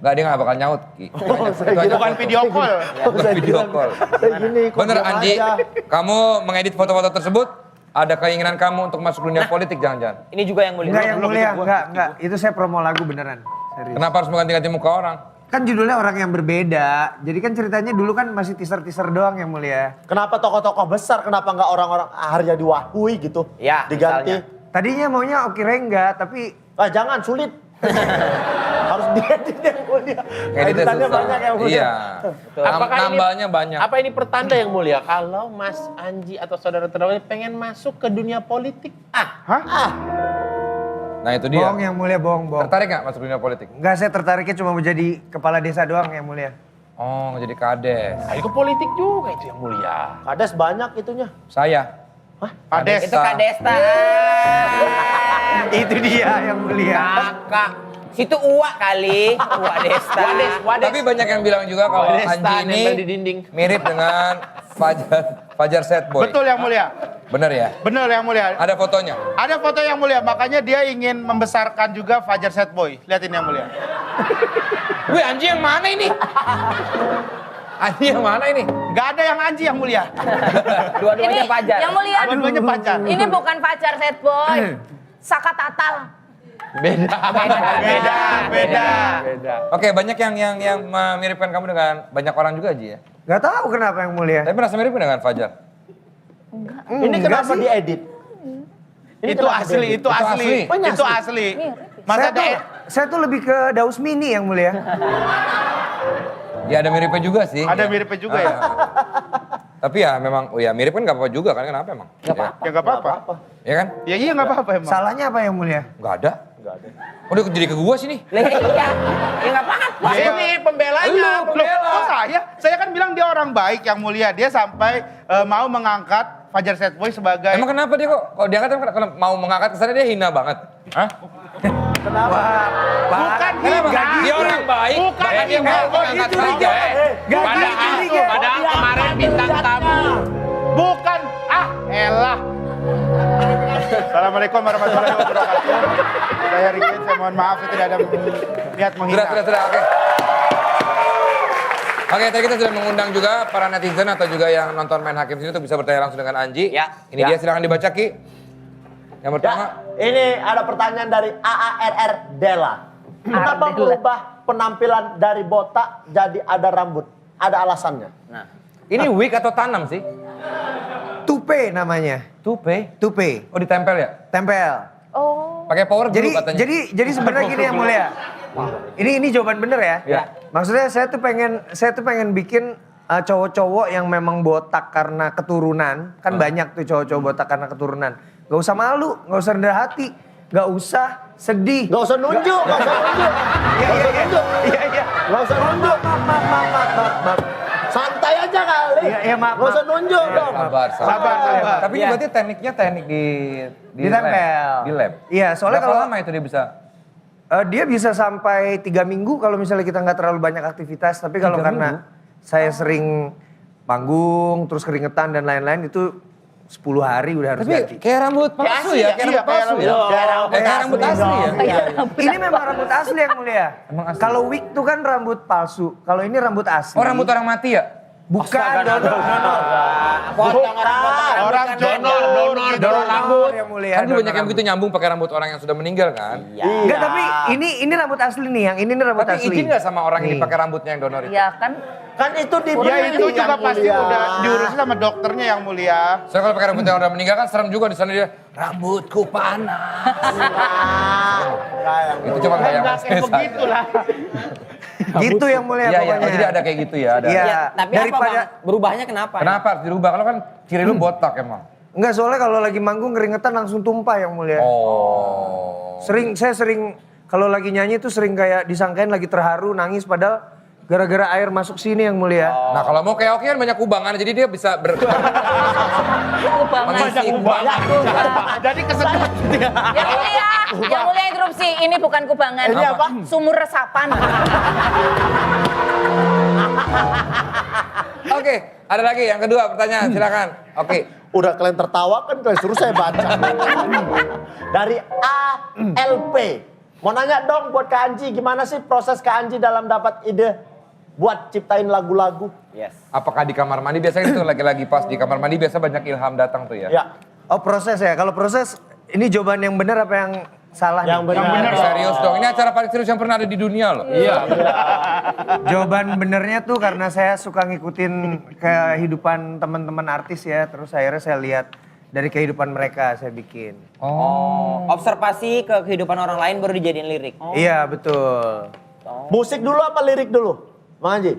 Enggak, dia nggak bakal nyaut. Ki. Itu aja Bukan foto. video call. Bukan video call. Saya gini, kok Bener diam Anji, aja? kamu mengedit foto-foto tersebut, ada keinginan kamu untuk masuk dunia politik jangan-jangan? Ini juga yang mulia. Enggak yang mulia, enggak. Itu saya promo lagu beneran. Serius. Kenapa harus mengganti-ganti muka orang? Kan judulnya orang yang berbeda. Jadi kan ceritanya dulu kan masih teaser-teaser doang yang mulia. Kenapa tokoh-tokoh besar, kenapa nggak orang-orang Haryadi Wahyudi gitu? Ya, diganti. misalnya. Tadinya maunya Oki Rengga, tapi Ah, jangan, sulit. Harus diedit yang mulia. Editnya Editannya susah. banyak yang mulia. Iya. Apakah ini- Nambalnya banyak. Apa ini pertanda yang mulia kalau Mas Anji atau saudara terdakwa pengen masuk ke dunia politik? Nah itu dia. bohong yang mulia, bohong. Tertarik nggak masuk dunia politik? Enggak, saya tertariknya cuma menjadi kepala desa doang yang mulia. Oh, jadi kades. Nah, itu politik juga itu yang mulia. Kades banyak itunya. Saya. Kades. Itu Kak Desta. Itu dia yang mulia. Kakak. Situ Uwa kali. Uwa Desta. Tapi banyak yang bilang juga kalau Desta Anji ini nempel di dinding. mirip dengan Fajar Set Boy. Betul yang mulia. Bener ya? Benar yang mulia. Ada fotonya. Ada foto yang mulia, makanya dia ingin membesarkan juga Fajar Set Boy. Lihatin yang mulia. Wih, Anji yang mana ini? Anji yang mana ini? Gak ada yang Anji yang mulia. Dua-duanya Fajar. Yang mulia. Dua-duanya Fajar. Ini bukan Fajar Set Boy. Saka Tatal. Beda. Beda. Oke, banyak yang memiripkan kamu dengan banyak orang juga Ji ya. Gak tahu kenapa yang mulia. Tapi merasa mirip dengan Fajar. Ini kenapa diedit? Ini Itu kenapa asli, diedit? itu asli. Oh, ini Itu asli. asli. Saya Masa tuh, saya tuh lebih ke Daus Mini yang mulia. Ya ada miripnya juga sih. ada Ya. miripnya juga ya? Tapi ya memang, oh ya mirip kan gak apa-apa juga kan, kenapa emang? Gak apa-apa. Ya gak apa-apa. Ya kan? Ya iya gak apa-apa emang. Salahnya apa yang mulia? Gak ada. Udah jadi ke gua sini. Iya. Ya nggak apa-apa. Ini pembelanya. Loh, kok saya? Saya kan bilang dia orang baik yang mulia. Dia sampai mau mengangkat Fajar Set Boy sebagai... Emang kenapa dia kok? Kalau diangkat kalau mau mengangkat kesannya dia hina banget. Hah? Bukan Kenapa? hina. Dia orang baik. Bukan Makanya dia hina. mau mengangkat saja. Padahal kemarin bintang tamu. Bukan. Elah. Assalamualaikum warahmatullahi wabarakatuh. Saya Rikin, saya mohon maaf, saya tidak ada niat menghina. Sudah, oke. Oke, tadi kita sudah mengundang juga para netizen atau juga yang nonton Main Hakim sini untuk bisa bertanya langsung dengan Anji. Ya. Ini dia, silakan dibaca Ki. Yang pertama, Ya, ini ada pertanyaan dari AARR Dela. Kenapa Dela. merubah penampilan dari botak jadi ada rambut? Ada alasannya. Nah. ini wig atau tanam sih? Tupe namanya. Tupe. Tupe. Oh ditempel ya? Tempel. Oh. Pakai power Jadi glue katanya. jadi sebenarnya gini yang mulia. Ini jawaban bener ya. Ya. Maksudnya saya tuh pengen bikin cowok-cowok yang memang botak karena keturunan. Kan banyak tuh cowok-cowok botak karena keturunan. Gak usah malu, gak usah rendah hati, gak usah sedih. Gak usah nunjuk, gak usah nunjuk. Iya. Gak usah nunjuk. Maaf. Santai aja kali. Iya, maaf, Gak usah maaf. nunjuk dong. Sabar. Tapi ini berarti tekniknya teknik di Ditempel. lab. Di lab. Iya, soalnya Berapa kalau lama itu dia bisa? Dia bisa sampai 3 minggu kalau misalnya kita nggak terlalu banyak aktivitas. Tapi kalau 3 karena saya sering panggung, terus keringetan dan lain-lain itu 10 hari udah harus ganti. Tapi kayak rambut palsu ya, kayak rambut palsu ya. Kayak rambut asli ya. Ini memang rambut asli yang mulia. Emang asli? Kalau wig tuh kan rambut palsu. Kalau ini rambut asli. Oh rambut orang mati ya? Bukan donor. Potong Orang donor Rambut yang mulia. Kan dulu banyak yang begitu nyambung pakai rambut orang yang sudah meninggal kan? Enggak, tapi ini rambut asli nih, yang ini rambut Tapi asli. izin nggak sama orang ini Nih. pakai rambutnya yang donor itu? Iya kan. Kan itu di Ya itu juga pasti udah diurusin sama dokternya yang mulia. Soalnya kalau pakai rambut yang udah meninggal kan serem juga di sana dia. Rambutku panas. Itu cuma kayak Enggak kayak begitulah. Gitu yang mulia Iya, iya. pokoknya. Oh, jadi ada kayak gitu ya? Ada. Iya. Ya, tapi Daripada- apa bang? Berubahnya kenapa? Kenapa harus dirubah? Kalau kan ciri lu botak emang. Enggak, soalnya kalau lagi manggung keringetan langsung tumpah yang mulia. Oh. Saya sering kalau lagi nyanyi tuh sering kayak disangkain lagi terharu, nangis padahal gara-gara air masuk sini yang mulia. Nah kalau mau kayak Oki kan banyak kubangan, jadi dia bisa mengisi kubangan. Jadi kesedot dia. Yang mulia interupsi. Ini bukan kubangan. Ini apa? Sumur resapan. Oke, ada lagi yang kedua pertanyaan, silakan. Oke. Udah kalian tertawa kan kalian suruh saya baca. Dari ALP. Mau nanya dong buat Kak Anji, gimana sih proses Kak Anji dalam dapat ide buat ciptain lagu-lagu? Yes. Apakah di kamar mandi biasanya itu lagi-lagi pas di kamar mandi biasa banyak ilham datang tuh ya? Ya, Oh proses ya, kalau proses ini jawaban yang benar apa yang salah? yang nih? benar. Serius dong, ini acara paling serius yang pernah ada di dunia loh. Iya. Jawaban benernya tuh karena saya suka ngikutin kehidupan teman-teman artis ya, terus akhirnya saya lihat dari kehidupan mereka saya bikin. Oh, observasi ke kehidupan orang lain baru dijadiin lirik. Iya betul. Musik dulu apa lirik dulu? Bang Anji?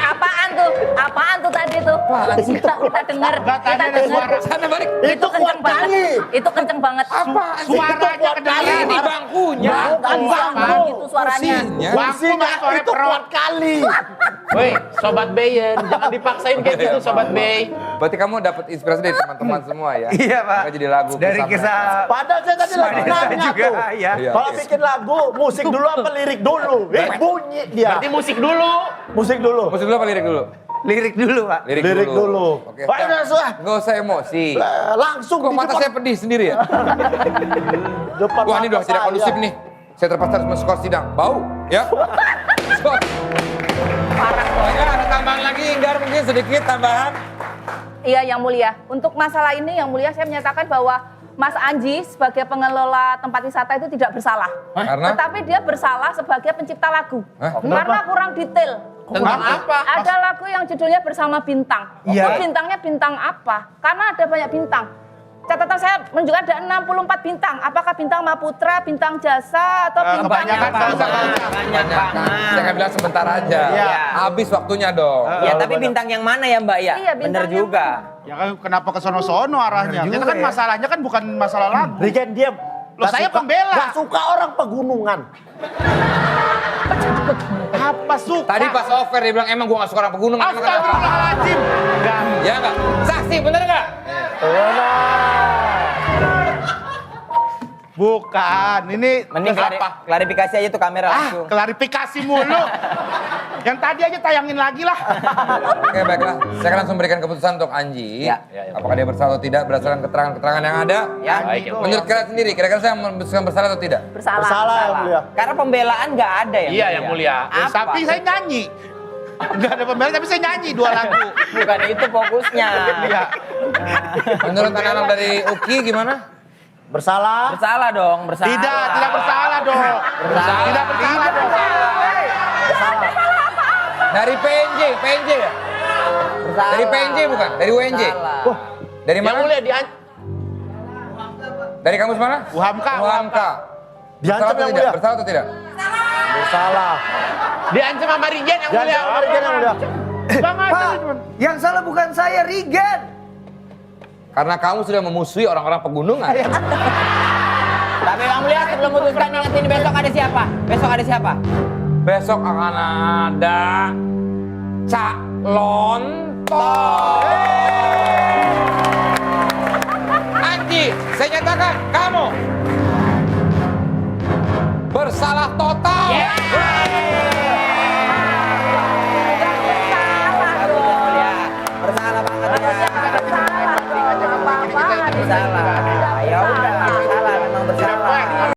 Apaan tuh? Apaan tuh tadi tuh? Kita dengar. Nggak, tadi Kita ada dengar. suara. Sana balik. Itu kuat kali. Itu kenceng banget. Apa? Suaranya kedengeran. Ini bangkunya. Bangku gitu suaranya. Kursinya. Fungsinya itu kuat kali. Woi, Sobat Beyen, jangan dipaksain kayak gitu Sobat Bey. Berarti kamu dapat inspirasi dari teman-teman semua ya? Iya Pak. Maka jadi lagu Dari kisah Padahal saya tadi lagi Vanessa nanya juga. tuh. Ya. Iya. Kalau bikin lagu, musik dulu apa lirik dulu? Bunyi dia. Berarti musik dulu. Musik dulu. Musik dulu apa lirik dulu? Lirik dulu Pak. Lirik dulu. Oke. Wah, udah, sudah. Nggak usah emosi. Langsung Kok di mata depan- saya pedih sendiri ya? depan Wah ini mata udah tidak saya. kondusif nih. Saya terpaksa harus masuk kelas sidang. Bau, ya? Parah. Ya, ada tambahan lagi, Inggar mungkin sedikit tambahan. Iya Yang Mulia. Untuk masalah ini Yang Mulia saya menyatakan bahwa Mas Anji sebagai pengelola tempat wisata itu tidak bersalah. Karena? Tetapi dia bersalah sebagai pencipta lagu. Hah? Karena kurang detail. Tentang apa? Ada lagu yang judulnya Bersama Bintang. Iya. Itu bintangnya bintang apa? Karena ada banyak bintang. Catatan saya menunjukkan ada 64 bintang. Apakah bintang Maputra, bintang Jasa, atau bintang kebanyakan yang kalau Banyak banget. Saya kan bilang sebentar aja. Iya. Habis waktunya dong. Ya, tapi bintang yang mana ya Mbak ya? Iya, bintang Bener yang juga. Ya kan kenapa ke sono-sono arahnya? Bener Kita juga kan ya. masalahnya kan bukan masalah lagu. Regen diam. Loh, saya pembela. Gak suka orang pegunungan. Apa suka? Tadi pas offer dia bilang emang gua gak suka orang pegunungan. Emang kenapa? Astagfirullahaladzim. Enggak. Ya enggak? Saksi bener enggak? Bukan, ini Mending klarifikasi aja tuh kamera langsung. klarifikasi mulu. Yang tadi aja tayangin lagi lah. Oke baiklah, saya akan langsung berikan keputusan untuk Anji. Ya. Apakah dia bersalah atau tidak berdasarkan keterangan-keterangan yang ada? Ya. Baik, Yang Menurut kalian sendiri, kira-kira saya memutuskan bersalah atau tidak? bersalah. Bersalah yang mulia. Karena pembelaan nggak ada ya. Iya Yang Mulia. Apa? Tapi saya nyanyi. Enggak ada pembela, tapi saya nyanyi 2 lagu. Bukan itu fokusnya. Iya. Menurut anak-anak dari Uki gimana? Bersalah. Bersalah dong, bersalah. Tidak bersalah dong. Bersalah. Tidak bersalah dong. Dari PNJ ya? Bersalah. Dari PNJ bukan? Dari UNJ? Bersalah. Dari Yang mana? Mulia Dari kampus mana? Uhamka. Uhamka. Diancam Bersalah atau yang tidak? mulia. Bersalah atau tidak? Bersalah. diancam sama Rigen Yang Mulia. Jangan Regen yang mulia. Bang aja Pak, cuman. yang salah bukan saya, Rigen. Karena kamu sudah memusuhi orang-orang pegunungan. Tapi Bang Mulia sebelum memutuskan ingetin besok ada siapa? Besok ada siapa? Besok akan ada Cak Lontong. Anji, saya nyatakan kamu bersalah total. Bersalah banget ya. Bersalah.